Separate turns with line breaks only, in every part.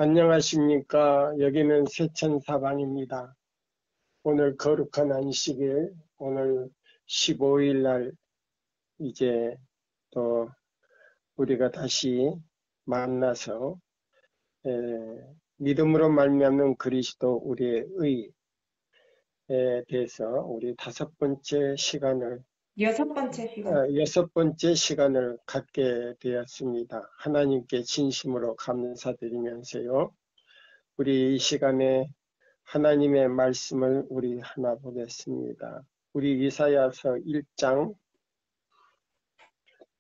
안녕하십니까. 여기는 세천사방입니다. 오늘 거룩한 안식일, 오늘 15일 날 이제 또 우리가 다시 만나서 믿음으로 말미암는 그리스도 우리의 의에 대해서 우리 여섯 번째 시간을 갖게 되었습니다. 하나님께 진심으로 감사드리면서요. 우리 이 시간에 하나님의 말씀을 우리 하나 보겠습니다. 우리 이사야서 1장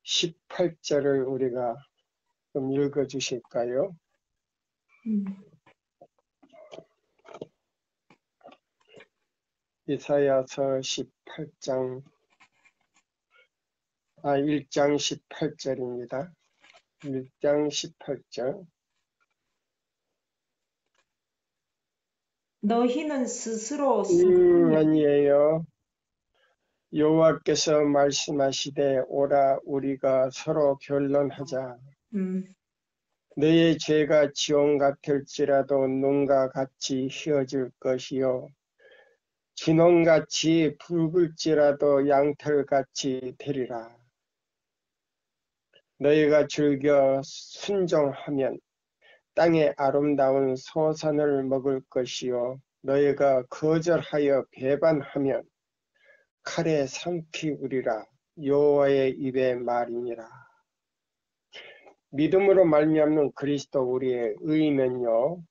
18절을 우리가 좀 읽어 주실까요? 이사야서 1장 18절입니다. 1장 18절.
너희는 스스로
아니에요. 여호와께서 말씀하시되 오라 우리가 서로 변론하자. 너의 죄가 지옥 같을지라도 눈과 같이 휘어질 것이요 진홍같이 붉을지라도 양털같이 되리라. 너희가 즐겨 순종하면 땅의 아름다운 소산을 먹을 것이요 너희가 거절하여 배반하면 칼에 삼키우리라. 여호와의 입의 말이니라. 믿음으로 말미암는 그리스도 우리의 의는요,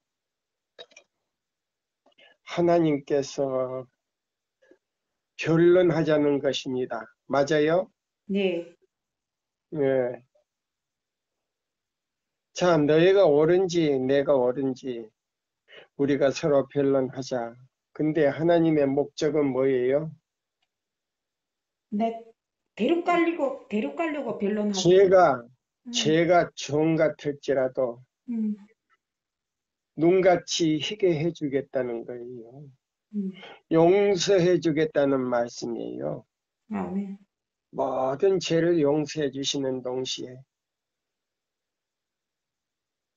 하나님께서 변론하자는 것입니다. 맞아요?
네.
네. 자, 너희가 옳은지 내가 옳은지 우리가 서로 변론하자. 근데 하나님의 목적은 뭐예요?
네. 대륙 가려고 변론하죠.
죄가 종 같을지라도 눈같이 희게 해주겠다는 거예요. 용서해 주겠다는 말씀이에요.
아멘.
모든 죄를 용서해 주시는 동시에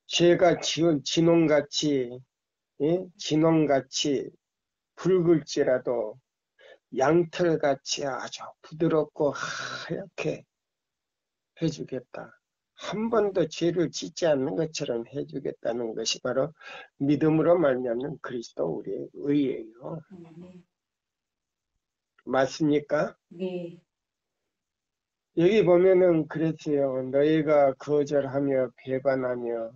죄가 진홍같이 붉을지라도 양털같이 아주 부드럽고 하얗게 해주겠다. 한 번도 죄를 짓지 않는 것처럼 해주겠다는 것이 바로 믿음으로 말미암는 그리스도 우리의 의예요. 맞습니까?
네.
여기 보면은 그랬어요. 너희가 거절하며 배반하며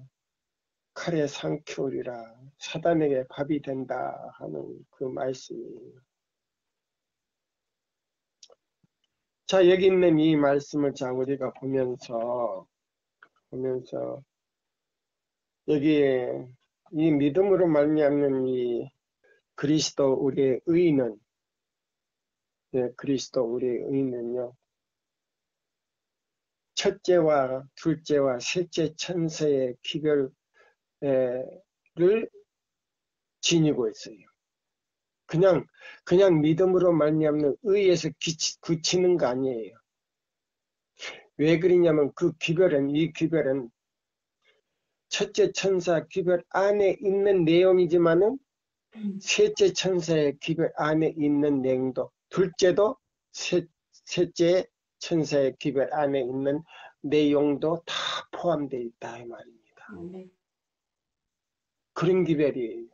칼에 삼키우리라. 사단에게 밥이 된다 하는 그 말씀이에요. 자, 여기 있는 이 말씀을 자 우리가 보면서 여기에 이 믿음으로 말미암는 이 그리스도 우리의 의는 그리스도 우리의 의는요. 첫째와 둘째와 셋째 천사의 기별을 지니고 있어요. 그냥 믿음으로 말미암는 의에서 그치는 거 아니에요. 왜 그러냐면 이 기별은 첫째 천사 기별 안에 있는 내용이지만은 셋째 천사의 기별 안에 있는 내용도 둘째도 셋째 천사의 기별 안에 있는 내용도 다 포함되어 있다 이 말입니다. 그런 기별이에요.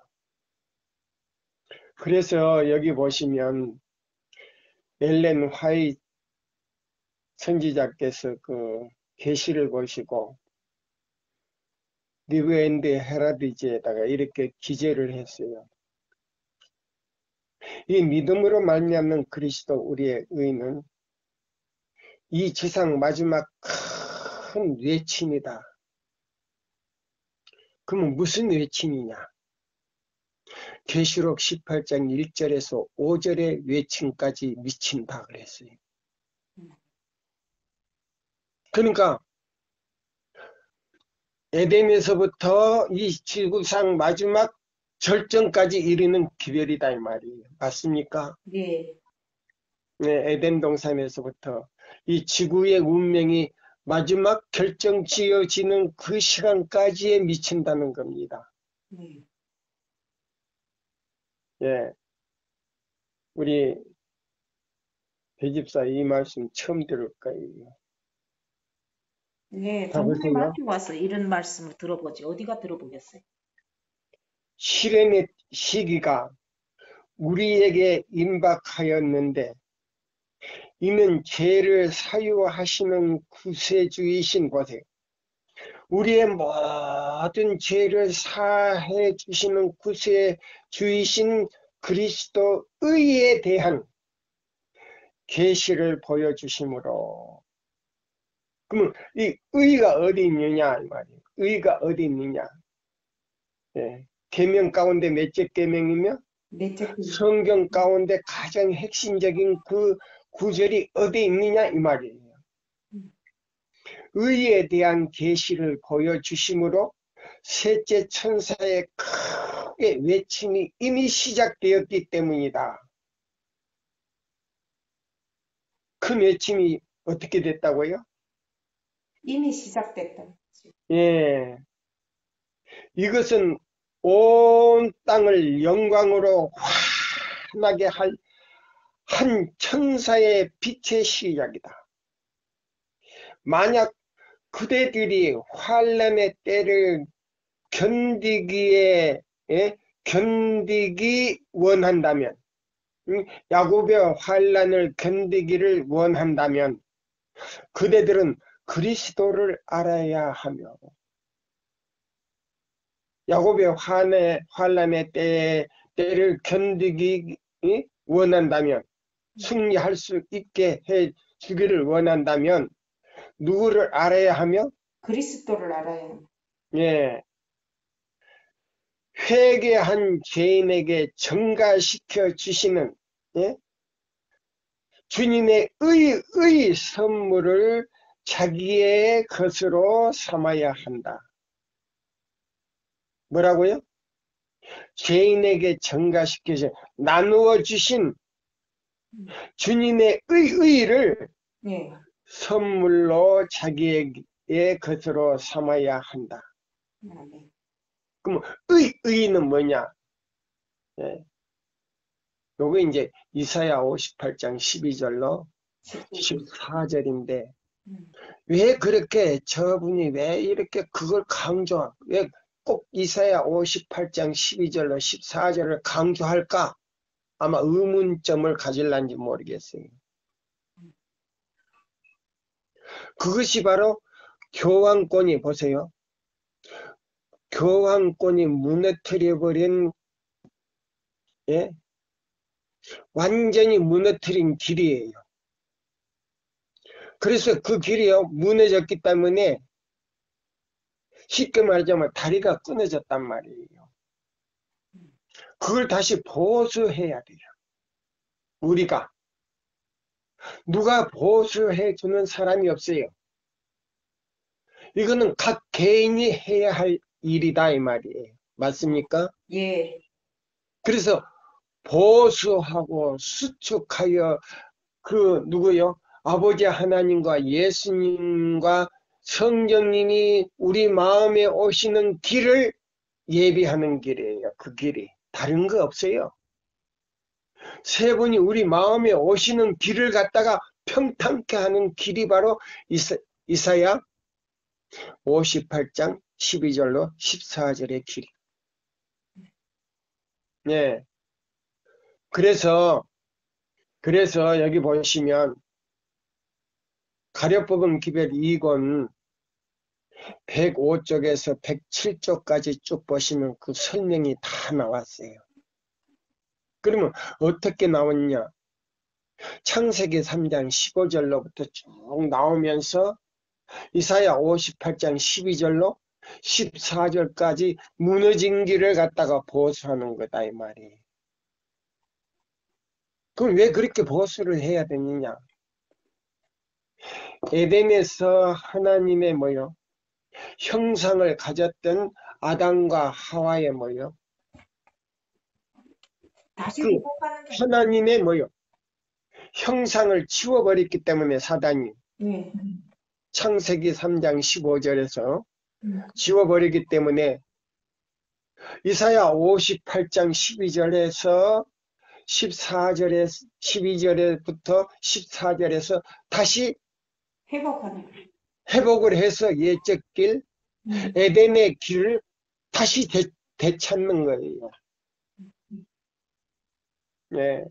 그래서 여기 보시면 엘렌 화이트 선지자께서 그 계시를 보시고 리브 앤드 헤라디지에다가 이렇게 기재를 했어요. 이 믿음으로 말미암는 그리스도 우리의 의는 이 지상 마지막 큰 외침이다. 그러면 무슨 외침이냐? 계시록 18장 1절에서 5절의 외침까지 미친다 그랬어요. 그러니까 에덴에서부터 이 지구상 마지막 절정까지 이르는 기별이다 이 말이에요. 맞습니까?
네.
네, 에덴 동산에서부터 이 지구의 운명이 마지막 결정 지어지는 그 시간까지에 미친다는 겁니다.
네.
예, 우리 배집사 이 말씀 처음 들을 거예요.
네,
자, 보세요.
동네마트 와서 이런 말씀을 들어보지. 어디가 들어보겠어요?
실행의 시기가 우리에게 임박하였는데 이는 죄를 사유하시는 구세주이신 보세요. 우리의 모든 죄를 사해 주시는 구세주이신 그리스도의에 대한 계시를 보여주심으로. 그러면 이 의가 어디 있느냐 이 말이에요. 의가 어디 있느냐. 예. 계명 가운데 몇째 계명이며
넷째 길.
성경 가운데 가장 핵심적인 그 구절이 어디 있느냐 이 말이에요.
음.
의에 대한 계시를 보여주심으로 셋째 천사의 크게 외침이 이미 시작되었기 때문이다. 큰 외침이 어떻게 됐다고요?
이미 시작됐다.
예, 이것은 온 땅을 영광으로 환하게 할 한 천사의 빛의 시작이다. 만약 그대들이 환란의 때를 견디기 원한다면, 야곱의 환란을 견디기를 원한다면 그대들은 그리스도를 알아야 하며, 야곱의 환란의 때를 견디기 원한다면, 승리할 수 있게 해 주기를 원한다면 누구를 알아야 하며?
그리스도를 알아야 합니다.
예, 회개한 죄인에게 증가시켜 주시는, 예? 주님의 의 선물을 자기의 것으로 삼아야 한다. 뭐라고요? 죄인에게 증가시켜 나누어 주신 주님의 의를
네.
선물로 자기의 것으로 삼아야 한다.
네.
그럼 의는 뭐냐? 예. 요거 이제 이사야 58장 12절로 14절인데 왜 그렇게 저분이 왜 이렇게 그걸 왜 꼭 이사야 58장 12절로 14절을 강조할까? 아마 의문점을 가질란지 모르겠어요. 그것이 바로 교황권이 보세요. 교황권이 무너뜨려버린, 예? 완전히 무너뜨린 길이에요. 그래서 그 길이요 무너졌기 때문에 쉽게 말하자면 다리가 끊어졌단 말이에요. 그걸 다시 보수해야 돼요. 우리가. 누가 보수해 주는 사람이 없어요. 이거는 각 개인이 해야 할 일이다 이 말이에요. 맞습니까?
예.
그래서 보수하고 수축하여 누구요? 아버지 하나님과 예수님과 성령님이 우리 마음에 오시는 길을 예비하는 길이에요. 그 길이. 다른 거 없어요. 세 분이 우리 마음에 오시는 길을 갖다가 평탄케 하는 길이 바로 이사야 58장 12절로 14절의 길. 네. 그래서 여기 보시면 가려법은 기별 2권 105쪽에서 107쪽까지 쭉 보시면 그 설명이 다 나왔어요. 그러면 어떻게 나왔냐? 창세기 3장 15절로부터 쭉 나오면서 이사야 58장 12절로 14절까지 무너진 길을 갖다가 보수하는 거다 이 말이에요. 그럼 왜 그렇게 보수를 해야 되느냐? 에덴에서 하나님의 형상을 가졌던 아담과 하와의
다시
그
회복하는 게.
하나님의 형상을 치워버렸기 때문에 사단이
네.
창세기 3장 15절에서 지워버리기 때문에 이사야 58장 12절에서 12절에부터 14절에서 다시
회복하는.
회복을 해서 옛적 길, 에덴의 길을 다시 되찾는 거예요. 예.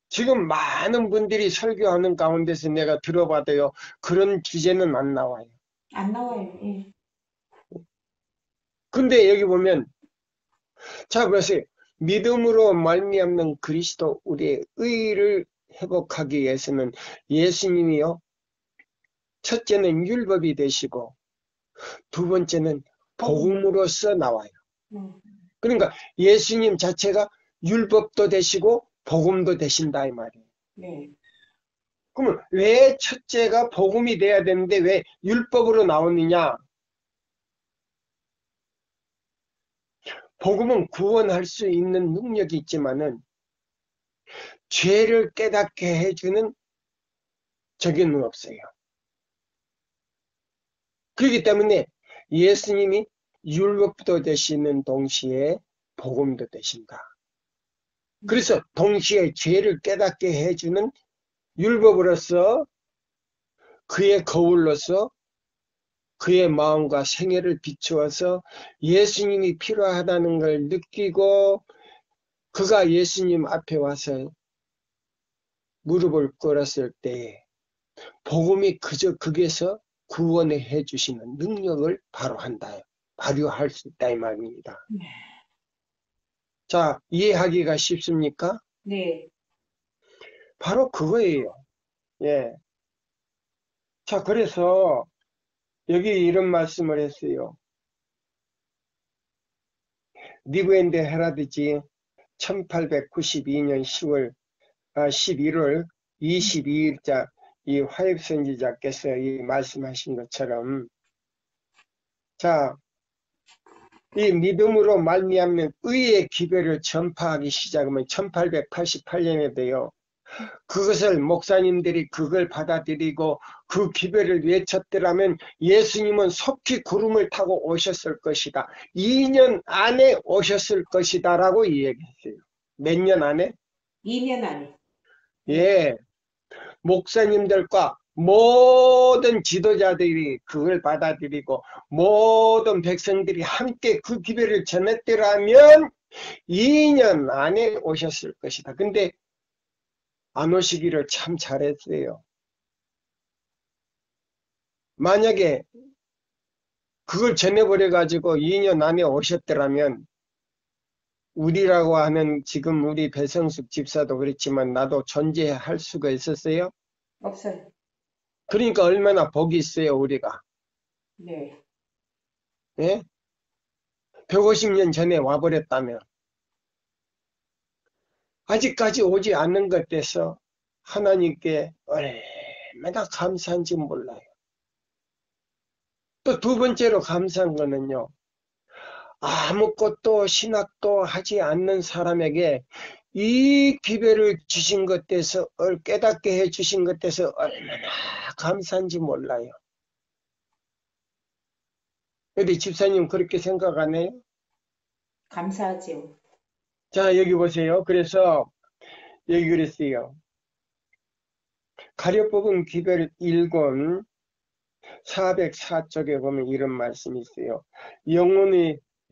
지금 많은 분들이 설교하는 가운데서 내가 들어봐도요, 그런 주제는 안 나와요.
안 나와요. 예.
근데 여기 보면, 자, 보세요. 믿음으로 말미암는 그리스도 우리의 의를 회복하기 위해서는 예수님이요, 첫째는 율법이 되시고, 두 번째는 복음으로서 나와요. 그러니까 예수님 자체가 율법도 되시고 복음도 되신다 이 말이에요.
네.
그러면 왜 첫째가 복음이 돼야 되는데 왜 율법으로 나오느냐? 복음은 구원할 수 있는 능력이 있지만은 죄를 깨닫게 해주는 적용은 없어요. 그렇기 때문에 예수님이 율법도 되시는 동시에 복음도 되신다. 그래서 동시에 죄를 깨닫게 해주는 율법으로서 그의 거울로서 그의 마음과 생애를 비추어서 예수님이 필요하다는 걸 느끼고 그가 예수님 앞에 와서 무릎을 꿇었을 때 복음이 그저 거기에서 구원해 주시는 능력을 발휘할 수 있다 이 말입니다. 자, 이해하기가 쉽습니까?
네.
바로 그거예요. 예. 자, 그래서 여기 이런 말씀을 했어요. 니브엔드 헤라드지 1892년 11월 22일자 이 화입 선지자께서 이 말씀하신 것처럼 자, 이 믿음으로 말미암는 의의 기별을 전파하기 시작하면 1888년에 돼요. 그것을 목사님들이 그걸 받아들이고 그 기별을 외쳤더라면 예수님은 속히 구름을 타고 오셨을 것이다. 2년 안에 오셨을 것이다 라고 이야기했어요. 몇 년 안에?
2년 안에.
예. 목사님들과 모든 지도자들이 그걸 받아들이고 모든 백성들이 함께 그 기별을 전했더라면 2년 안에 오셨을 것이다. 근데 안 오시기를 참 잘했어요. 만약에 그걸 전해버려가지고 2년 안에 오셨더라면 우리라고 하는 지금 우리 배성숙 집사도 그렇지만 나도 존재할 수가 있었어요?
없어요.
그러니까 얼마나 복이 있어요 우리가.
네.
예? 150년 전에 와버렸다면 아직까지 오지 않는 것 대해서 하나님께 얼마나 감사한지 몰라요. 또 두 번째로 감사한 거는요. 아무것도 신학도 하지 않는 사람에게 이 기별을 주신 것 대해서 깨닫게 해주신 것 대해서 얼마나 감사한지 몰라요. 근데 집사님 그렇게 생각 안 해요?
감사하지요.
자 여기 보세요. 그래서 여기 그랬어요. 가려뽑은 기별 1권 404쪽에 보면 이런 말씀이 있어요.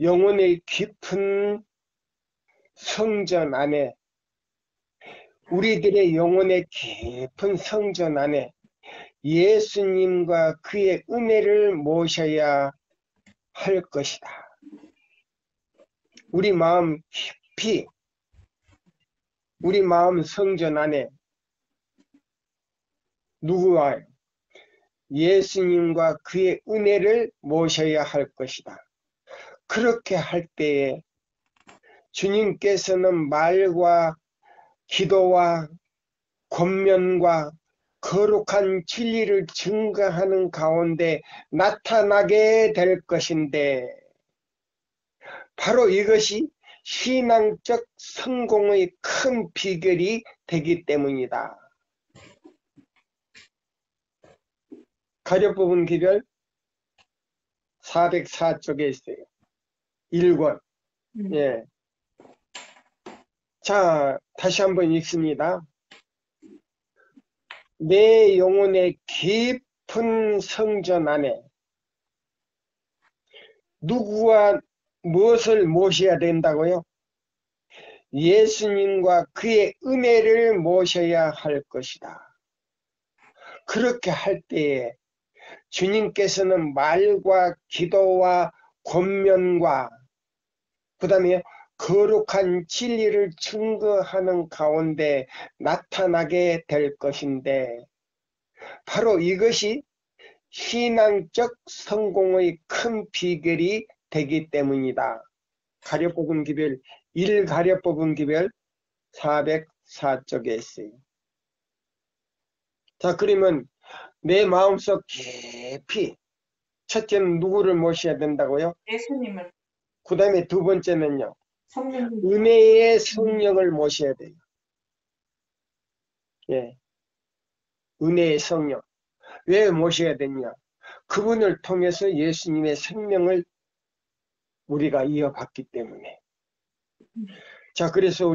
영혼의 깊은 성전 안에 우리들의 영혼의 깊은 성전 안에 예수님과 그의 은혜를 모셔야 할 것이다. 우리 마음 깊이 우리 마음 성전 안에 누구와 예수님과 그의 은혜를 모셔야 할 것이다. 그렇게 할 때에 주님께서는 말과 기도와 권면과 거룩한 진리를 증거하는 가운데 나타나게 될 것인데 바로 이것이 신앙적 성공의 큰 비결이 되기 때문이다. 가려뽑은 기별 404쪽에 있어요. 1권. 예. 자, 다시 한번 읽습니다. 내 영혼의 깊은 성전 안에 누구와 무엇을 모셔야 된다고요? 예수님과 그의 은혜를 모셔야 할 것이다. 그렇게 할 때에 주님께서는 말과 기도와 권면과 그 다음에 거룩한 진리를 증거하는 가운데 나타나게 될 것인데 바로 이것이 신앙적 성공의 큰 비결이 되기 때문이다. 가려뽑은 기별 1 가려뽑은 기별 404쪽에 있어요. 자, 그러면 내 마음속 깊이 첫째는 누구를 모셔야 된다고요?
예수님을.
그 다음에 두 번째는요.
성령님.
은혜의 성령을 모셔야 돼요. 예. 은혜의 성령. 왜 모셔야 되냐? 그분을 통해서 예수님의 생명을 우리가 이어받기 때문에. 자, 그래서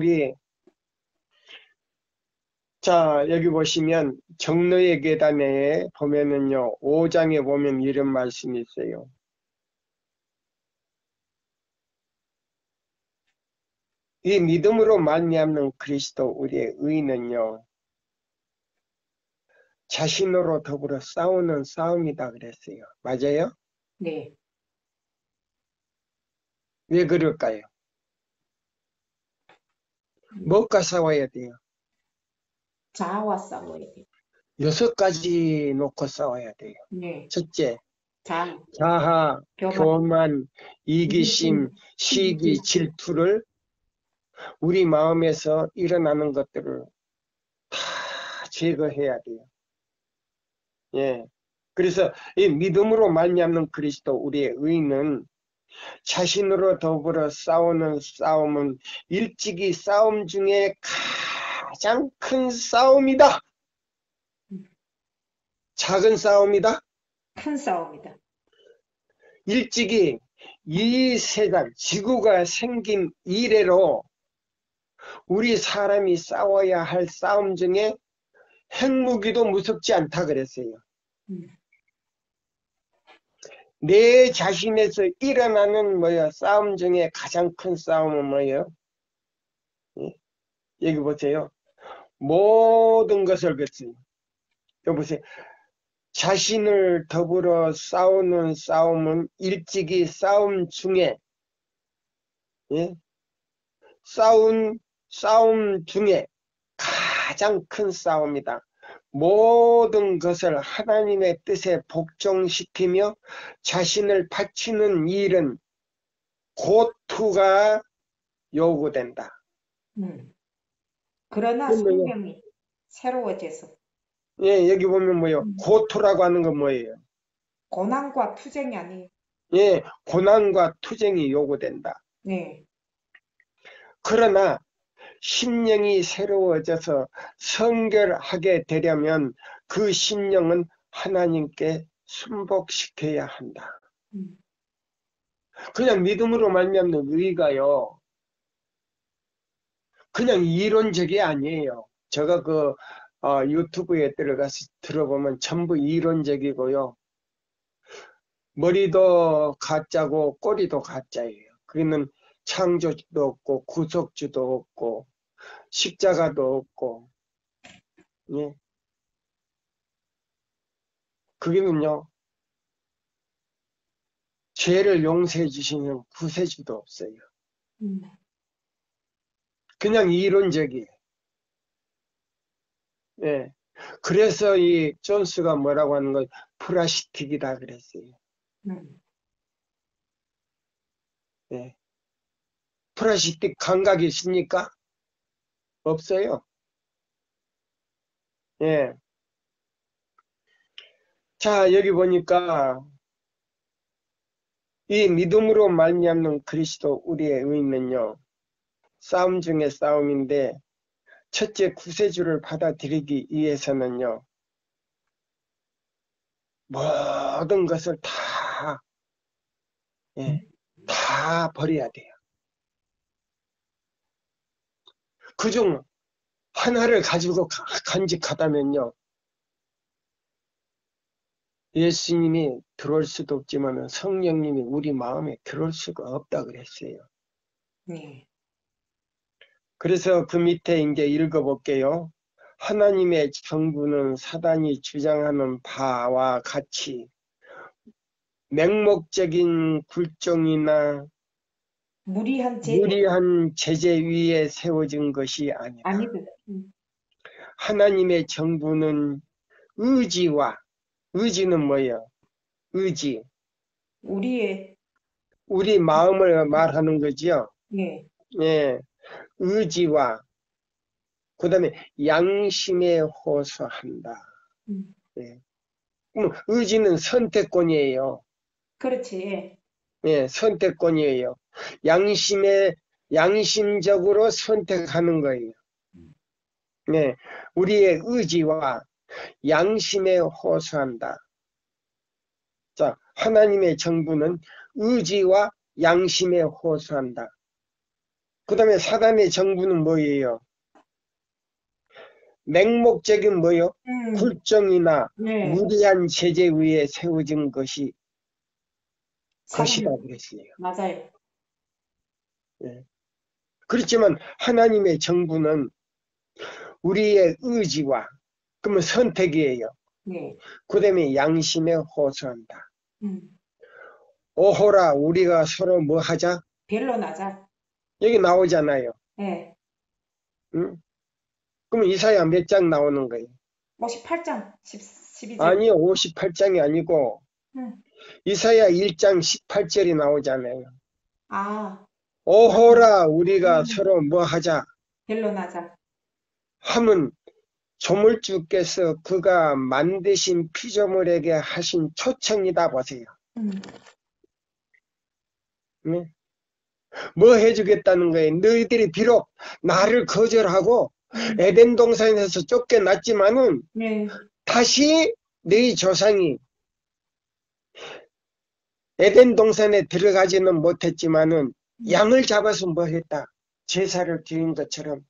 자, 여기 보시면 정로의 계단에 보면은요, 5장에 보면 이런 말씀이 있어요. 이 믿음으로 말미암는 그리스도 우리의 의는요, 자신으로 더불어 싸우는 싸움이다 그랬어요. 맞아요?
네.
왜 그럴까요? 뭐가 싸워야 돼요?
자아와 싸워야 돼요.
6가지 놓고 싸워야 돼요.
네.
첫째,
자아,
자하, 교만, 이기심, 시기,
시기,
질투를 우리 마음에서 일어나는 것들을 다 제거해야 돼요. 예. 그래서 이 믿음으로 말미암는 그리스도 우리의 의는 자신으로 더불어 싸우는 싸움은 일찍이 싸움 중에 가장 큰 싸움이다. 작은 싸움이다.
큰 싸움이다.
일찍이 이 세상 지구가 생긴 이래로 우리 사람이 싸워야 할 싸움 중에 핵무기도 무섭지 않다 그랬어요. 내 자신에서 일어나는 싸움 중에 가장 큰 싸움은 뭐예요? 여기 보세요. 모든 것을 그치. 여기 보세요. 자신을 더불어 싸우는 싸움은 일찍이 싸움 중에 싸움 중에 가장 큰 싸움이다. 모든 것을 하나님의 뜻에 복종시키며 자신을 바치는 일은 고투가 요구된다.
그러나 생명이 새로워져서.
예, 여기 보면 뭐예요? 고투라고 하는 건 뭐예요?
고난과 투쟁이 아니에요.
예, 고난과 투쟁이 요구된다.
네.
그러나 심령이 새로워져서 성결하게 되려면 그 심령은 하나님께 순복시켜야 한다. 그냥 믿음으로 말미암는 의가요. 그냥 이론적이 아니에요. 제가 유튜브에 들어가서 들어보면 전부 이론적이고요. 머리도 가짜고 꼬리도 가짜예요. 그게는 창조주도 없고 구속주도 없고 십자가도 없고, 예. 그게는요, 죄를 용서해 주시는 구세주도 없어요. 그냥 이론적이에요. 예. 그래서 이 존스가 뭐라고 하는 거, 플라스틱이다 그랬어요. 예. 플라스틱 감각이 있습니까? 없어요. 예. 자, 여기 보니까 이 믿음으로 말미암는 그리스도 우리의 의는요, 싸움 중에 싸움인데 첫째 구세주를 받아들이기 위해서는요, 모든 것을 다 예, 다 버려야 돼요. 그중 하나를 가지고 간직하다면요. 예수님이 들어올 수도 없지만 성령님이 우리 마음에 들어올 수가 없다 그랬어요.
네.
그래서 그 밑에 이제 읽어볼게요. 하나님의 정부는 사단이 주장하는 바와 같이 맹목적인 굴종이나 무리한 제재 위에 세워진 것이 아니다.
아니듯.
하나님의 정부는 의지는 뭐예요? 의지. 우리 마음을 말하는 거지요.
네.
예, 의지와 그 다음에 양심에 호소한다. 예. 그럼 의지는 선택권이에요.
그렇지.
예, 선택권이에요. 양심적으로 선택하는 거예요. 네, 우리의 의지와 양심에 호소한다. 자, 하나님의 정부는 의지와 양심에 호소한다. 그 다음에 사단의 정부는 뭐예요? 맹목적인 뭐요? 굴종이나
네.
무리한 제재 위에 세워진 것이다 그랬어요.
맞아요.
네. 그렇지만 하나님의 정부는 우리의 의지와 그러면 선택이에요.
네.
그 다음에 양심에 호소한다. 오호라 우리가 서로 뭐 하자?
변론하자.
여기 나오잖아요.
네.
응? 그럼 이사야 몇 장 나오는 거예요?
58장, 12절.
아니요, 58장이 아니고 이사야 1장 18절이 나오잖아요.
아.
오호라 우리가 서로 뭐 하자?
변론하자.
하면 조물주께서 그가 만드신 피조물에게 하신 초청이다 보세요. 네? 뭐 해주겠다는 거예요? 너희들이 비록 나를 거절하고 에덴 동산에서 쫓겨났지만은
네.
다시 너희 조상이 에덴 동산에 들어가지는 못했지만은 양을 잡아서 뭐 했다? 제사를 드린 것처럼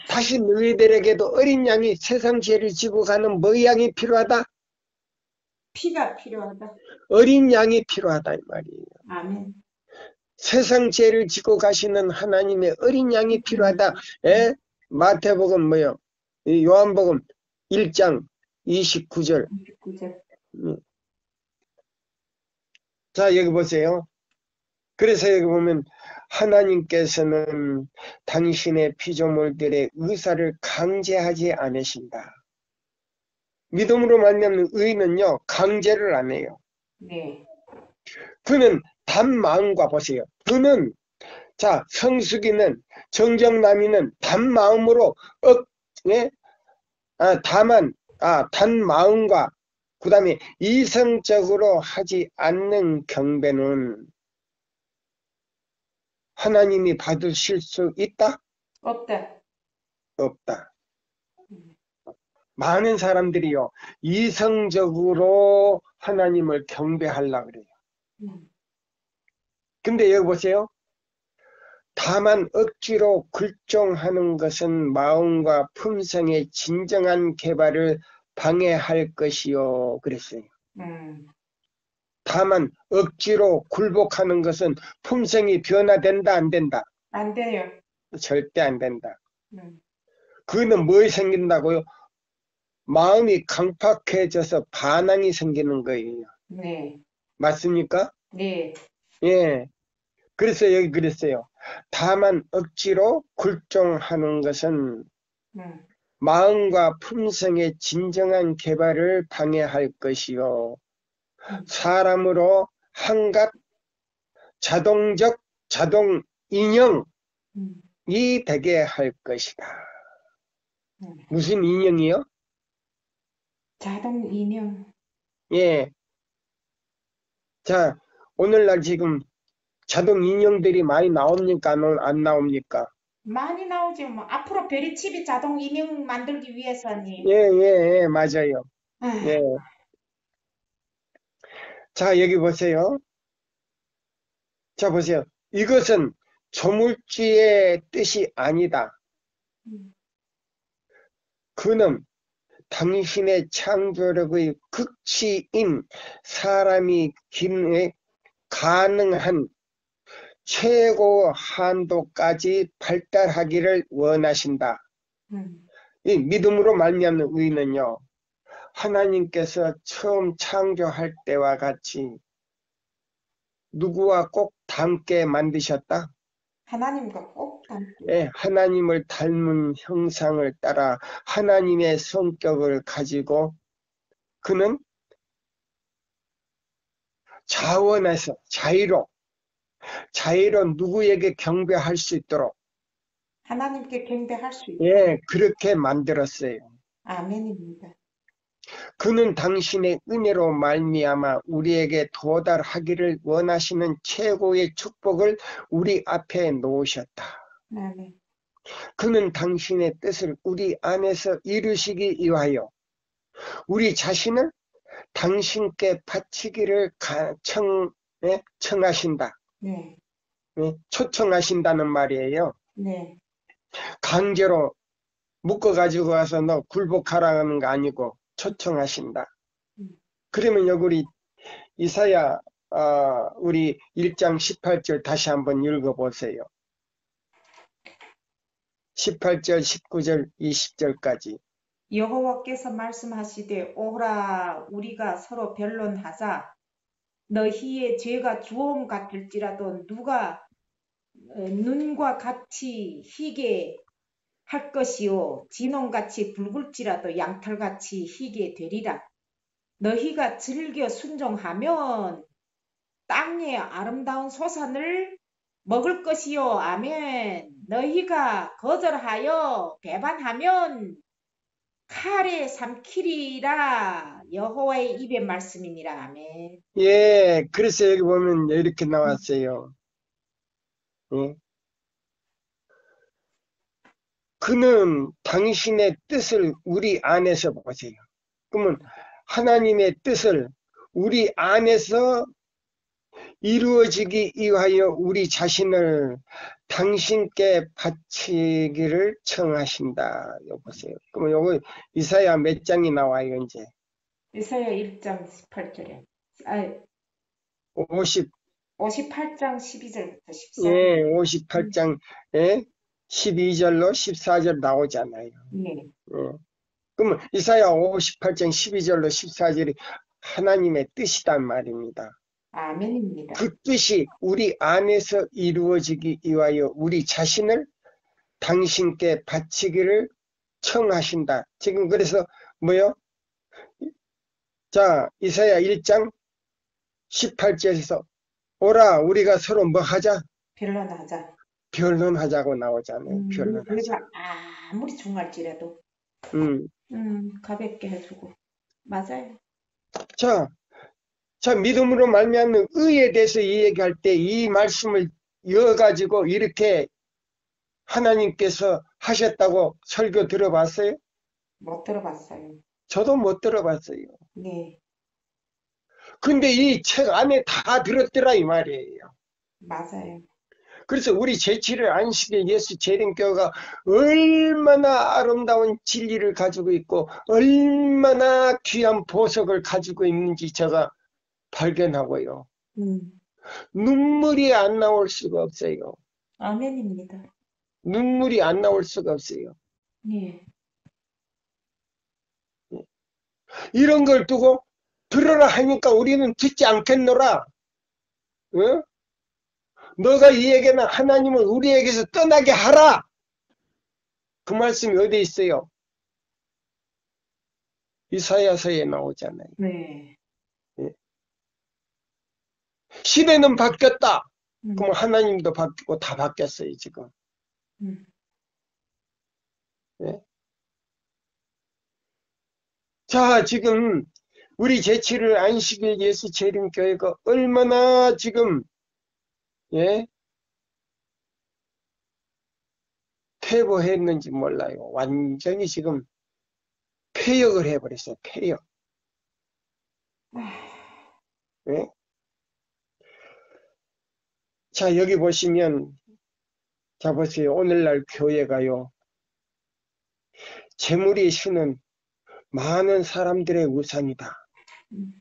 다시 너희들에게도 어린 양이 세상 죄를 지고 가는 뭐 양이 필요하다?
피가 필요하다.
어린 양이 필요하다 이 말이에요.
아멘.
세상 죄를 지고 가시는 하나님의 어린 양이 필요하다. 예? 마태복음 뭐요? 요한복음 1장 29절.
29절.
자, 여기 보세요. 그래서 여기 보면 하나님께서는 당신의 피조물들의 의사를 강제하지 않으신다. 믿음으로 말미암는 의는요, 강제를 안 해요.
네.
그는 단 마음과 보세요. 그는 자 성숙이는 정정남이는 단 마음으로 예? 단 마음과 그 다음에 이성적으로 하지 않는 경배는 하나님이 받으실 수 있다?
없다.
없다. 많은 사람들이요 이성적으로 하나님을 경배하려고 그래요. 근데 여기 보세요. 다만 억지로 굴종하는 것은 마음과 품성의 진정한 개발을 방해할 것이요 그랬어요. 다만 억지로 굴복하는 것은 품성이 변화된다 안 된다?
안 돼요.
절대 안 된다. 그거는 뭐 생긴다고요? 마음이 강팍해져서 반항이 생기는 거예요.
네.
맞습니까?
네.
예. 그래서 여기 그랬어요. 다만 억지로 굴종하는 것은 마음과 품성의 진정한 개발을 방해할 것이요. 사람으로 한갓 자동 인형이 되게 할 것이다. 무슨 인형이요?
자동 인형.
예. 자, 오늘날 지금 자동 인형들이 많이 나옵니까? 안 나옵니까?
많이 나오죠. 뭐 앞으로 베리칩이 자동 인형 만들기 위해서니.
예, 맞아요. 예. 자, 여기 보세요. 자, 보세요. 이것은 조물주의 뜻이 아니다.
음,
그는 당신의 창조력의 극치인 사람이 기능에 가능한 최고 한도까지 발달하기를 원하신다.
음,
이 믿음으로 말미암는 의는요, 하나님께서 처음 창조할 때와 같이 누구와 꼭 닮게 만드셨다?
하나님과 꼭 닮기.
예, 하나님을 닮은 형상을 따라 하나님의 성격을 가지고 그는 자원해서 자유로 누구에게 경배할 수 있도록
하나님께 경배할 수 있도록.
예, 그렇게 만들었어요.
아멘입니다.
그는 당신의 은혜로 말미암아 우리에게 도달하기를 원하시는 최고의 축복을 우리 앞에 놓으셨다.
아멘.
그는 당신의 뜻을 우리 안에서 이루시기 위하여 우리 자신을 당신께 바치기를 청하신다.
네,
초청하신다는 말이에요.
네.
강제로 묶어가지고 와서 너 굴복하라는 거 아니고 초청하신다.
음,
그러면 여기 우리 이사야 우리 1장 18절 다시 한번 읽어보세요. 18절, 19절, 20절까지.
여호와께서 말씀하시되 오라 우리가 서로 변론하자. 너희의 죄가 주홍 같을지라도 누가 눈과 같이 희게 할 것이요 진홍같이 붉을지라도 양털같이 희게 되리라. 너희가 즐겨 순종하면 땅의 아름다운 소산을 먹을 것이요. 아멘. 너희가 거절하여 배반하면 칼에 삼키리라. 여호와의 입의 말씀이니라. 아멘.
예, 그래서 여기 보면 이렇게 나왔어요. 예. 그는 당신의 뜻을 우리 안에서 보세요. 그러면 하나님의 뜻을 우리 안에서 이루어지기 위하여 우리 자신을 당신께 바치기를 청하신다. 요 보세요. 그러면 요거 이사야 몇 장이 나와요, 이제?
이사야 1장 18절에
50,
58장 12절부터 14절.
예, 58장, 예, 12절로 14절 나오잖아요.
네.
예. 그러면 이사야 58장 12절로 14절이 하나님의 뜻이란 말입니다.
아멘입니다.
그 뜻이 우리 안에서 이루어지기 위하여 우리 자신을 당신께 바치기를 청하신다. 지금 그래서 뭐요? 자, 이사야 1장 18절에서 오라 우리가 서로 뭐 하자?
변론하자.
변론하자고 나오잖아요. 변론하자.
우리가 아무리 중할지라도
음.
가볍게 해주고. 맞아요.
자, 믿음으로 말미암는 의에 대해서 이 얘기할 때 이 말씀을 이어가지고 이렇게 하나님께서 하셨다고 설교 들어봤어요?
못 들어봤어요.
저도 못 들어봤어요.
네,
근데 이 책 안에 다 들었더라 이 말이에요.
맞아요.
그래서 우리 제7일 안식일 예수 재림교회가 얼마나 아름다운 진리를 가지고 있고 얼마나 귀한 보석을 가지고 있는지 제가 발견하고요. 눈물이 안 나올 수가 없어요.
아멘입니다.
눈물이 안 나올 수가 없어요.
네,
이런 걸 두고 들으라 하니까 우리는 듣지 않겠노라. 어? 너가 이 얘기는 하나님은 우리에게서 떠나게 하라. 그 말씀이 어디 있어요? 이사야서에 나오잖아요.
네.
예. 시대는 바뀌었다.
음,
그럼 하나님도 바뀌고 다 바뀌었어요 지금.
음,
예. 자, 지금 우리 제7일 안식일 예수 재림교회가 얼마나 지금 퇴보했는지 몰라요. 완전히 지금 폐역을 해버렸어요. 폐역. 예? 자, 여기 보시면, 자, 보세요. 오늘날 교회가요, 재물이 신은 많은 사람들의 우상이다.
음,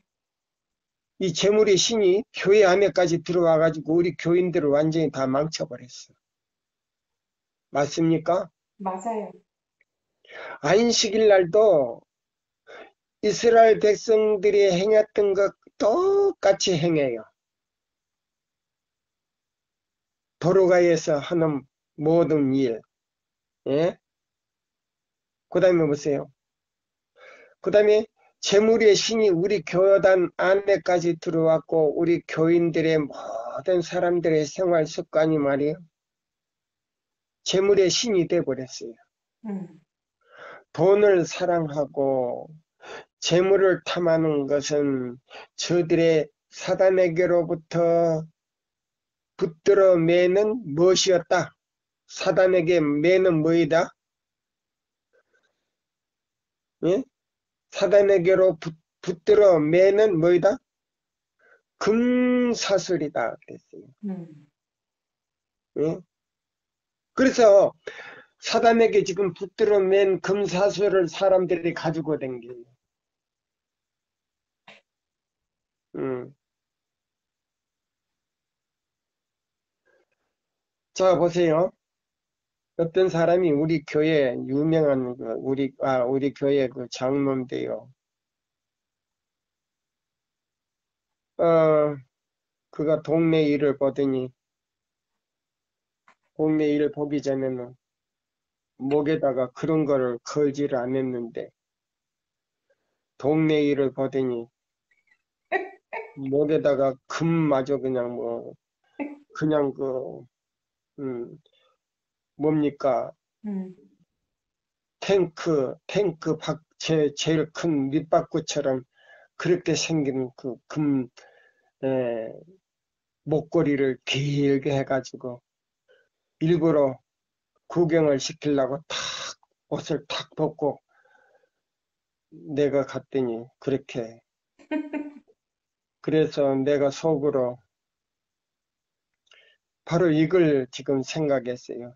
이 재물의 신이 교회 안에까지 들어와가지고 우리 교인들을 완전히 다 망쳐버렸어. 맞습니까?
맞아요.
안식일 날도 이스라엘 백성들이 행했던 것 똑같이 행해요. 도로가에서 하는 모든 일. 예? 그 다음에 보세요. 그 다음에 재물의 신이 우리 교단 안에까지 들어왔고 우리 교인들의 모든 사람들의 생활 습관이 말이에요. 재물의 신이 돼버렸어요.
음,
돈을 사랑하고 재물을 탐하는 것은 저들의 사단에게로부터 붙들어 매는 무엇이었다? 사단에게 매는 뭐이다? 예? 사단에게로 붙들어 매는 뭐이다? 금사슬이다 그랬어요.
음,
예? 그래서 사단에게 지금 붙들어 맨 금사슬을 사람들이 가지고 댕겨요. 자, 보세요. 어떤 사람이 우리 교회 유명한 우리 교회 그 장로인데요. 그가 동네 일을 보더니 동네 일을 보기 전에는 목에다가 그런 거를 걸지를 않았는데 동네 일을 보더니 목에다가 금마저 그냥 뭐 그냥 음, 뭡니까
음,
탱크 제일 큰 밑바퀴처럼 그렇게 생긴 그 목걸이를 길게 해가지고 일부러 구경을 시키려고 탁 옷을 탁 벗고 내가 갔더니 그렇게 그래서 내가 속으로 바로 이걸 지금 생각했어요.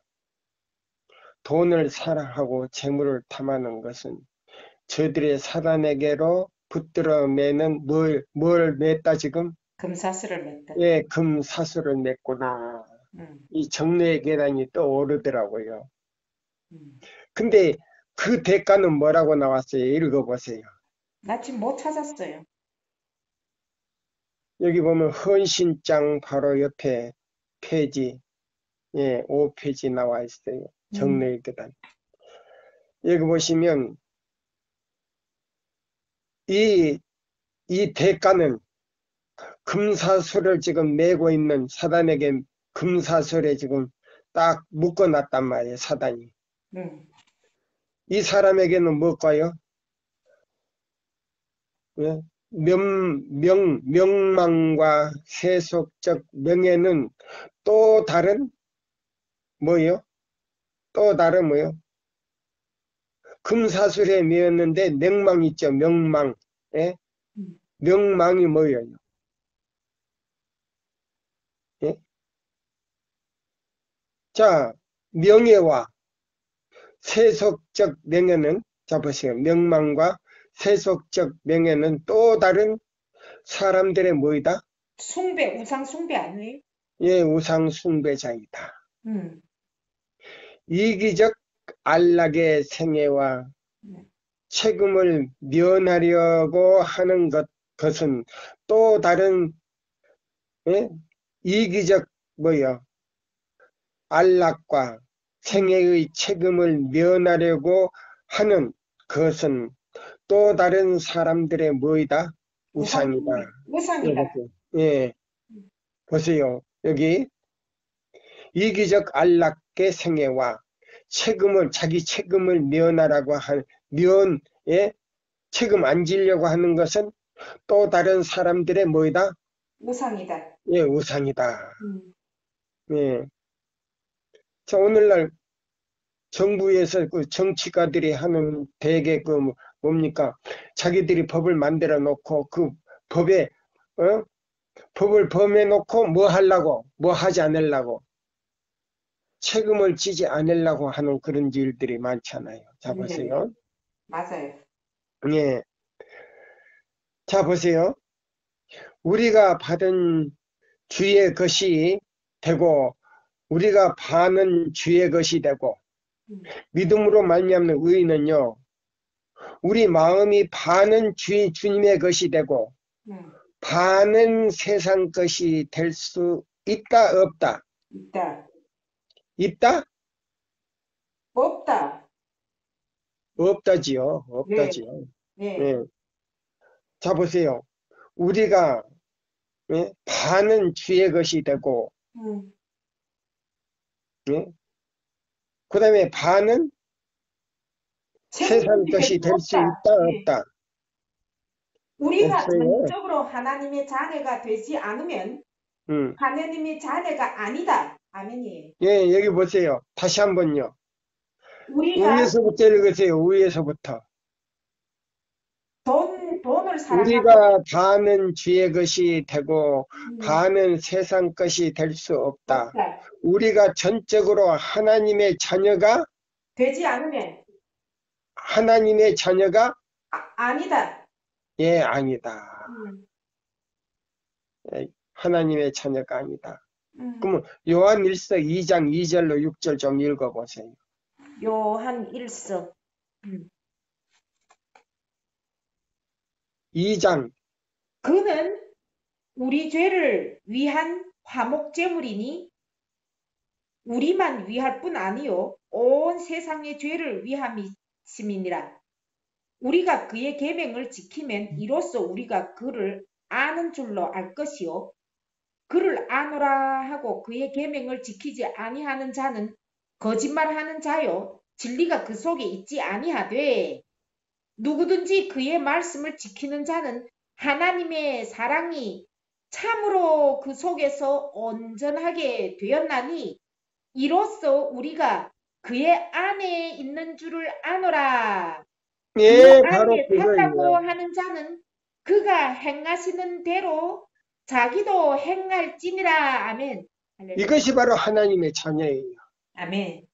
돈을 사랑하고 재물을 탐하는 것은 저들의 사단에게로 붙들어 매는 뭘 맸다 지금?
금사슬을 맺다.
예, 금사슬을 맸구나.
음,
이 정례의 계단이 떠오르더라고요.
음.
근데 그 대가는 뭐라고 나왔어요? 읽어보세요.
나 지금 못 찾았어요.
여기 보면 헌신장 바로 옆에 페이지, 예, 5페이지 나와 있어요.
음,
정례의 계단. 여기 보시면 이, 이 대가는 금사슬을 지금 메고 있는 사단에게 금사슬에 지금 딱 묶어놨단 말이에요. 사단이.
음,
이 사람에게는 뭘까요? 예? 명망과 세속적 명예는 또 다른 뭐요? 또 다른 뭐요? 금사슬에 매었는데 명망 있죠. 명망. 예?
음.
명망이 뭐예요? 예? 자, 명예와 세속적 명예는 자 보세요. 명망과 세속적 명예는 또 다른 사람들의 뭐이다?
숭배, 우상 숭배 아니에요?
예, 우상 숭배자이다.
음,
이기적 안락의 생애와
네.
책임을 면하려고 하는 것은 또 다른 예? 이기적 뭐요? 안락과
음,
생애의 책임을 면하려고 하는 것은 또 다른 사람들의 뭐이다?
우상
우상이다.
숭배,
예,
우상이다.
보세요. 예,
음,
보세요. 여기 이기적 안락의 생애와 자기 책임을 면하라고 예? 책임 안 지려고 하는 것은 또 다른 사람들의 뭐이다?
우상이다.
예, 우상이다.
음,
예. 자, 오늘날 정부에서 그 정치가들이 하는 대개 뭡니까? 자기들이 법을 만들어 놓고 그 법에, 어? 법을 범해놓고 뭐 하려고, 뭐 하지 않으려고, 책임을 지지 않으려고 하는 그런 일들이 많잖아요. 자,
네,
보세요.
맞아요.
예. 자, 보세요. 우리가 받은 주의 것이 되고, 우리가 받는 주의 것이 되고,
음,
믿음으로 말미암는 의인은요, 우리 마음이 반은 주님의 것이 되고,
음,
반은 세상 것이 될 수 있다, 없다?
있다.
있다?
없다.
없다지요.
네,
없다지요.
네,
예. 자, 보세요. 우리가 예? 반은 주의 것이 되고,
음,
예? 그 다음에 반은
세상
세상
것이 될
것이
수
될 수
없다.
있다,
네.
없다?
우리가
없어요.
전적으로 하나님의 자녀가 되지 않으면
음.
하나님의 자녀가 아니다. 아멘이에요.
예, 여기 보세요. 다시 한번요.
우리가
위에서부터 읽으세요. 위에서부터.
돈을 사랑하고,
우리가 반은 주의 것이 되고
음,
반은 세상 것이 될 수 없다.
없다.
우리가 전적으로 하나님의 자녀가
되지 않으면,
하나님의 자녀가
아니다.
예, 아니다.
음,
예, 하나님의 자녀가 아니다.
음.
그러면 요한 1서 2장 2절로 6절 좀 읽어보세요.
요한 1서.
2장
그는 우리 죄를 위한 화목제물이니 우리만 위할 뿐 아니요 온 세상의 죄를 위함이심이니라. 우리가 그의 계명을 지키면 이로써 우리가 그를 아는 줄로 알 것이요 그를 아노라 하고 그의 계명을 지키지 아니하는 자는 거짓말하는 자요 진리가 그 속에 있지 아니하되 누구든지 그의 말씀을 지키는 자는 하나님의 사랑이 참으로 그 속에서 온전하게 되었나니 이로써 우리가 그의 안에 있는 줄을 아노라. 그
예, 바로
안에 산다고
그거예요.
하는 자는 그가 행하시는 대로 자기도 행할지니라. 아멘. 할렐루야.
이것이 바로 하나님의 자녀예요.
아멘.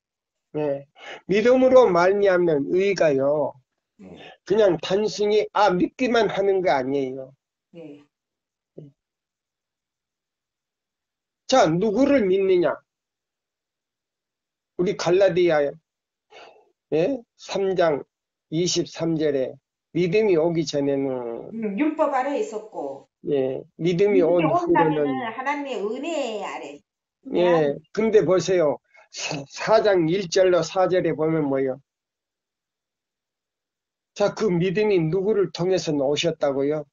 예. 믿음으로 말미암는 의가요.
네.
그냥 단순히 믿기만 하는 거 아니에요.
네.
자, 누구를 믿느냐? 우리 갈라디아 3장 23절에 믿음이 오기 전에는
율법 아래 있었고
믿음이
믿음이
온
온다면은
후로는
하나님의 은혜 아래.
근데 보세요. 4장 1절로 4절에 보면 뭐예요? 자, 그 믿음이 누구를 통해서 오셨다고요?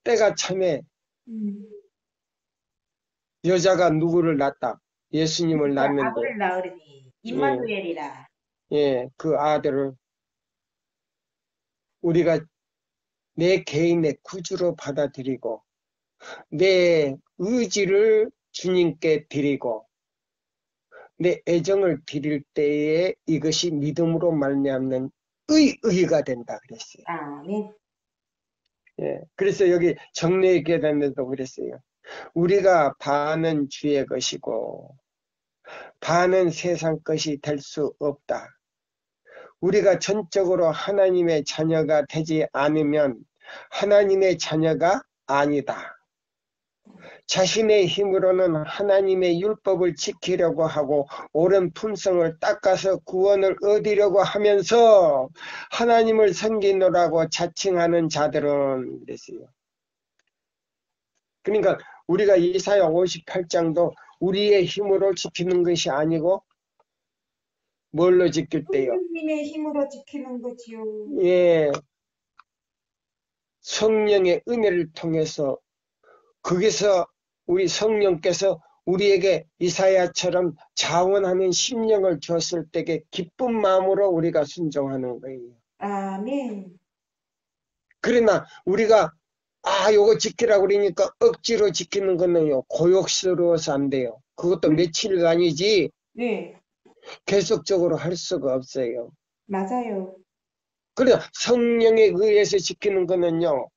때가 참에
음.
여자가 누구를 낳았다? 예수님을
그러니까
낳는데
아들을 낳으리니
예,
임마누엘이라.
그 아들을 우리가 내 개인의 구주로 받아들이고 내 의지를 주님께 드리고 내 애정을 드릴 때에 이것이 믿음으로 말미암는 의가 된다 그랬어요.
아멘.
그래서 여기 정례의 계단에도 그랬어요. 우리가 반은 주의 것이고 반은 세상 것이 될 수 없다. 우리가 전적으로 하나님의 자녀가 되지 않으면 하나님의 자녀가 아니다. 자신의 힘으로는 하나님의 율법을 지키려고 하고 옳은 품성을 닦아서 구원을 얻으려고 하면서 하나님을 섬기노라고 자칭하는 자들은 그랬어요. 그러니까 우리가 이사야 58장도 우리의 힘으로 지키는 것이 아니고 뭘로 지킬 때요?
성령님의 힘으로 지키는 거지요.
예, 성령의 은혜를 통해서 거기서 우리 성령께서 우리에게 이사야처럼 자원하는 심령을 주었을 때에 기쁜 마음으로 우리가 순종하는 거예요.
아멘.
그러나 우리가 요거 지키라고 그러니까 억지로 지키는 거는요. 고욕스러워서 안 돼요. 그것도 며칠간이지
네,
계속적으로 할 수가 없어요.
맞아요.
그래 성령에 의해서 지키는 거는요.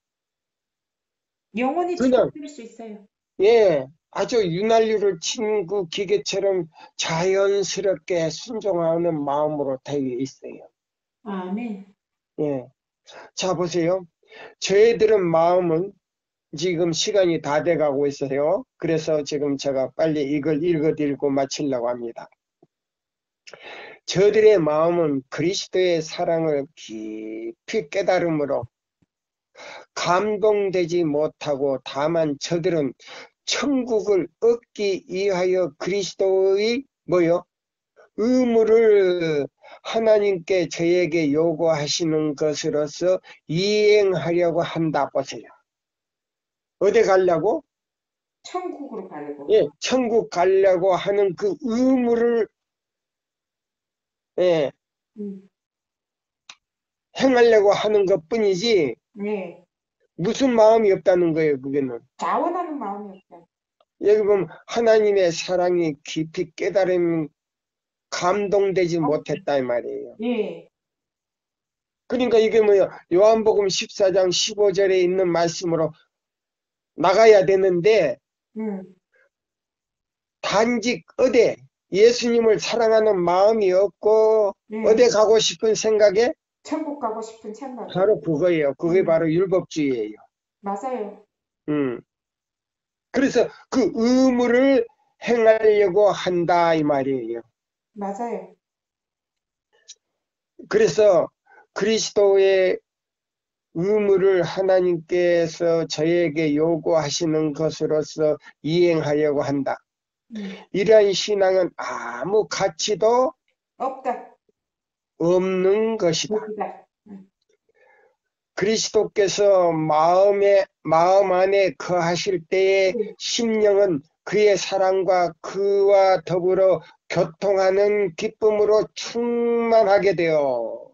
영원히
그냥,
지속될 수 있어요.
예, 아주 윤활유를 친구 기계처럼 자연스럽게 순종하는 마음으로 되어 있어요.
아멘.
예. 자, 보세요. 저희들은 마음은 지금 시간이 다 돼가고 있어요. 그래서 지금 제가 빨리 이걸 읽어드리고 마치려고 합니다. 저들의 마음은 그리스도의 사랑을 깊이 깨달음으로 감동되지 못하고 다만 저들은 천국을 얻기 위하여 그리스도의 뭐요? 의무를 하나님께 저에게 요구하시는 것으로서 이행하려고 한다. 보세요. 어디 가려고?
천국으로 가려고.
예, 천국 가려고 하는 그 의무를 예,
음.
행하려고 하는 것뿐이지
네.
무슨 마음이 없다는 거예요. 그게는.
자원하는 마음이 없어요.
여기 보면 하나님의 사랑이 깊이 깨달음 감동되지 못했다 이 말이에요.
예.
그러니까 이게 뭐예요? 요한복음 14장 15절에 있는 말씀으로 나가야 되는데 단지 어디 예수님을 사랑하는 마음이 없고
네.
어디 가고 싶은 생각에
천국 가고 싶은 생각이.
바로 그거예요. 그게 바로 율법주의예요.
맞아요.
그래서 그 의무를 행하려고 한다 이 말이에요.
맞아요.
그래서 그리스도의 의무를 하나님께서 저에게 요구하시는 것으로서 이행하려고 한다. 이러한 신앙은 아무 가치도
없다.
없는 것이다.
없다.
그리스도께서 마음 안에 거하실 때의 심령은 그의 사랑과 그와 더불어 교통하는 기쁨으로 충만하게 되어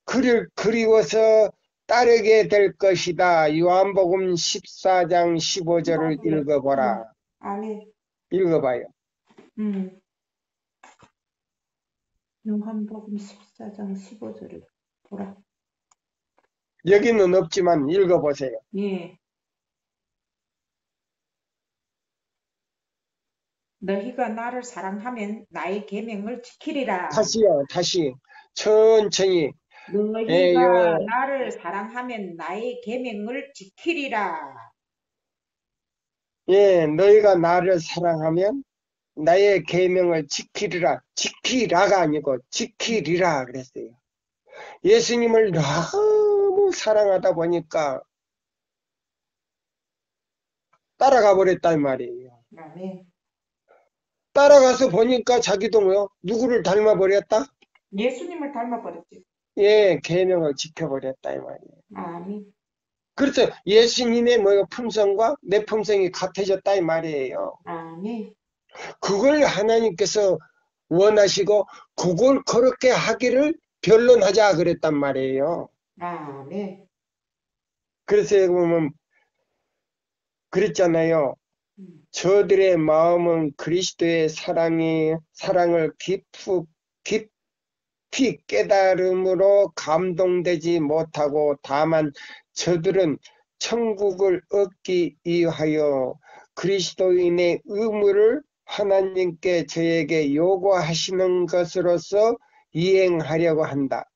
그를 그리워서 따르게 될 것이다. 요한복음 14장 15절을 읽어보라.
아멘.
읽어봐요.
요한복음 14장 15절을 보라.
여기는 없지만 읽어보세요.
예. 너희가 나를 사랑하면 나의 계명을 지키리라.
다시요. 다시 천천히.
너희가 나를 사랑하면 나의 계명을 지키리라.
예, 너희가 나를 사랑하면 나의 계명을 지키리라. 지키라가 아니고 지키리라 그랬어요. 예수님을 너무 사랑하다 보니까 따라가 버렸단 말이에요.
아멘.
따라가서 보니까 자기도 뭐요? 누구를 닮아버렸다?
예수님을 닮아버렸지.
예, 계명을 지켜버렸다 이 말이에요.
아멘.
그래서 예수님의 뭐 품성과 내 품성이 같아졌다 이 말이에요.
아멘.
그걸 하나님께서 원하시고 그걸 그렇게 하기를 변론하자 그랬단 말이에요.
아멘.
그래서 여기 보면 그랬잖아요. 저들의 마음은 그리스도의 사랑을 깊이 깨달음으로 감동되지 못하고 다만 저들은 천국을 얻기 위하여 그리스도인의 의무를 하나님께 저에게 요구하시는 것으로서 이행하려고 한다.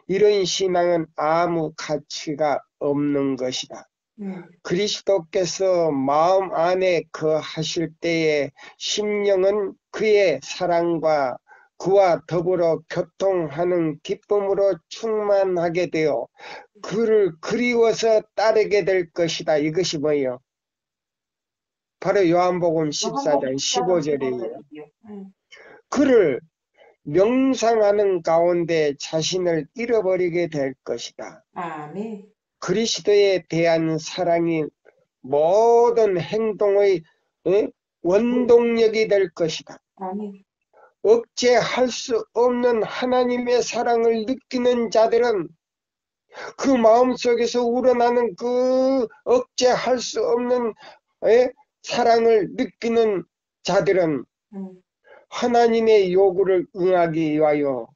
이런 신앙은 아무 가치가 없는 것이다. 그리스도께서 마음 안에 거하실 때에 심령은 그의 사랑과 그와 더불어 교통하는 기쁨으로 충만하게 되어 그를 그리워서 따르게 될 것이다. 이것이 뭐예요? 바로 요한복음 14장 15절이에요. 그를 명상하는 가운데 자신을 잃어버리게 될 것이다.
아멘.
그리스도에 대한 사랑이 모든 행동의 원동력이 될 것이다.
아멘.
억제할 수 없는 하나님의 사랑을 느끼는 자들은 그 마음속에서 우러나는 그 억제할 수 없는 사랑을 느끼는 자들은 하나님의 요구를 응하기 위하여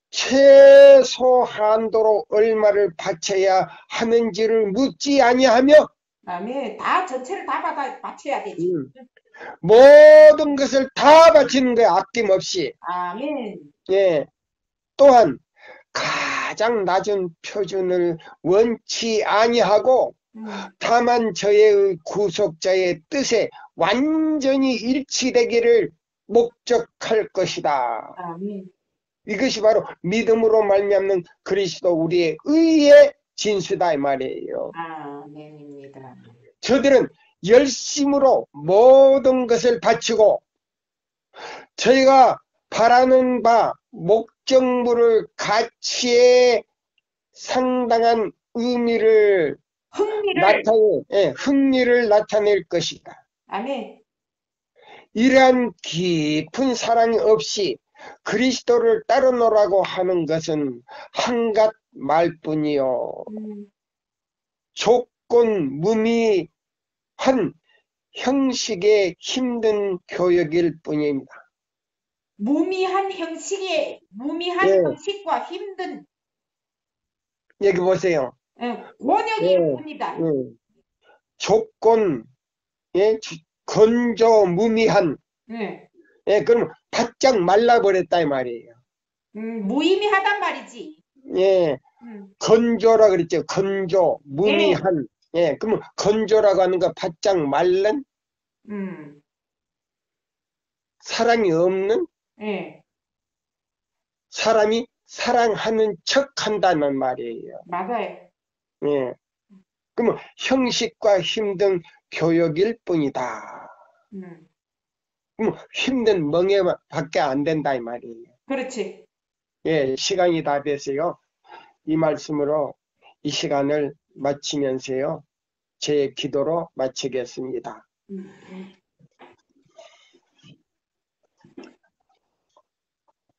최소한도로 얼마를 바쳐야 하는지를 묻지 아니하며
아멘. 다 전체를 다 받아 바쳐야 되지.
음, 모든 것을 다 바치는 거야. 아낌없이.
아멘.
예. 또한 가장 낮은 표준을 원치 아니하고 다만 저의 구속자의 뜻에 완전히 일치되기를 목적할 것이다.
아멘.
이것이 바로 믿음으로 말미암는 그리스도 우리의 의의 진수다 이 말이에요.
아멘입니다.
저들은 열심으로 모든 것을 바치고 저희가 바라는 바 목적물을 가치에 상당한 의미를 흥미를 나타낼 것이다.
아멘.
이러한 깊은 사랑이 없이 그리스도를 따르노라고 하는 것은 한갓 말뿐이요. 조건 무미한 형식의 힘든 교육일 뿐입니다.
무미한 형식과 힘든
여기 보세요.
권역일 뿐이다.
조건, 건조, 무미한. 그럼 바짝 말라버렸다 이 말이에요.
무의미하단 말이지.
건조라 그랬죠. 건조, 무미한. 그러면 건조라고 하는 거 바짝 말른? 사랑이 없는? 사람이 사랑하는 척 한다는 말이에요.
맞아요.
그러면 형식과 힘든 교육일 뿐이다. 그럼 힘든 멍에밖에 안 된다 이 말이에요.
그렇지.
시간이 다 돼서요. 이 말씀으로 이 시간을 마치면서요. 제 기도로 마치겠습니다.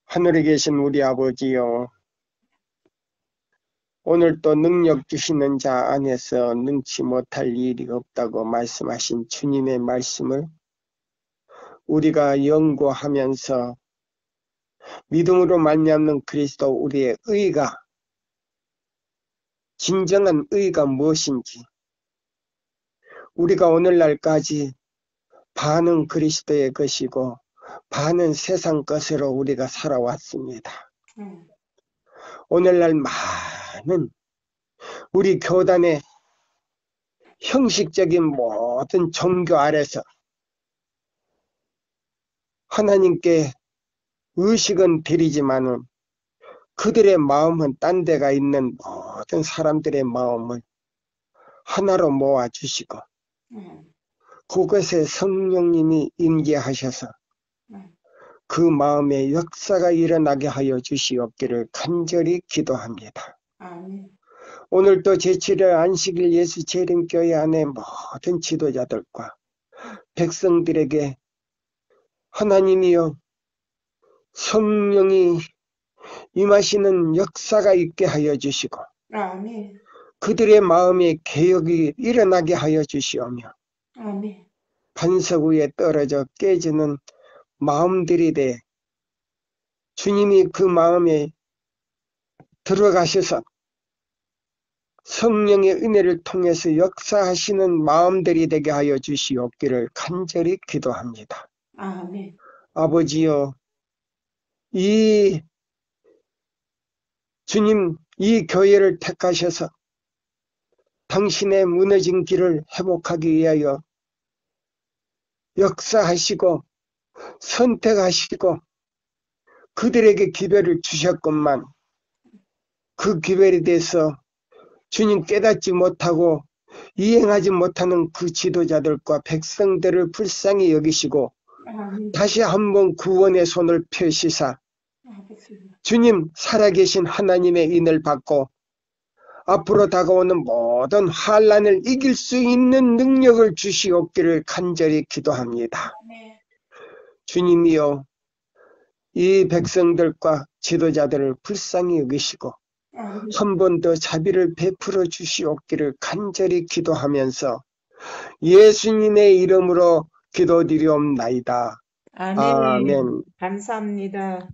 하늘에 계신 우리 아버지요. 오늘 또 능력 주시는 자 안에서 능치 못할 일이 없다고 말씀하신 주님의 말씀을 우리가 연구하면서 믿음으로 말미암는 그리스도 우리의 의가 진정한 의가 무엇인지 우리가 오늘날까지 반은 그리스도의 것이고 반은 세상 것으로 우리가 살아왔습니다. 오늘날 많은 우리 교단의 형식적인 모든 종교 아래서 하나님께 의식은 드리지만은 그들의 마음은 딴 데가 있는 모든 사람들의 마음을 하나로 모아주시고 그것에 성령님이 임재하셔서 그 마음에 역사가 일어나게 하여 주시옵기를 간절히 기도합니다.
아멘.
오늘도 제7일 안식일 예수 재림교회 안에 모든 지도자들과 백성들에게 하나님이여 성령이 임하시는 역사가 있게 하여 주시고
아멘.
그들의 마음에 개혁이 일어나게 하여 주시오며
아멘.
반석 위에 떨어져 깨지는 마음들이 돼 주님이 그 마음에 들어가셔서 성령의 은혜를 통해서 역사하시는 마음들이 되게 하여 주시옵기를 간절히 기도합니다.
아멘.
아버지여, 이 주님 이 교회를 택하셔서 당신의 무너진 길을 회복하기 위하여 역사하시고 선택하시고 그들에게 기별을 주셨건만 그 기별에 대해서 주님 깨닫지 못하고 이행하지 못하는 그 지도자들과 백성들을 불쌍히 여기시고 다시 한번 구원의 손을 펴시사 주님 살아계신 하나님의 인을 받고 앞으로 다가오는 모든 환난을 이길 수 있는 능력을 주시옵기를 간절히 기도합니다. 주님이여 이 백성들과 지도자들을 불쌍히 여기시고 한 번 더 자비를 베풀어 주시옵기를 간절히 기도하면서 예수님의 이름으로 기도드리옵나이다.
아멘.
아멘.
감사합니다.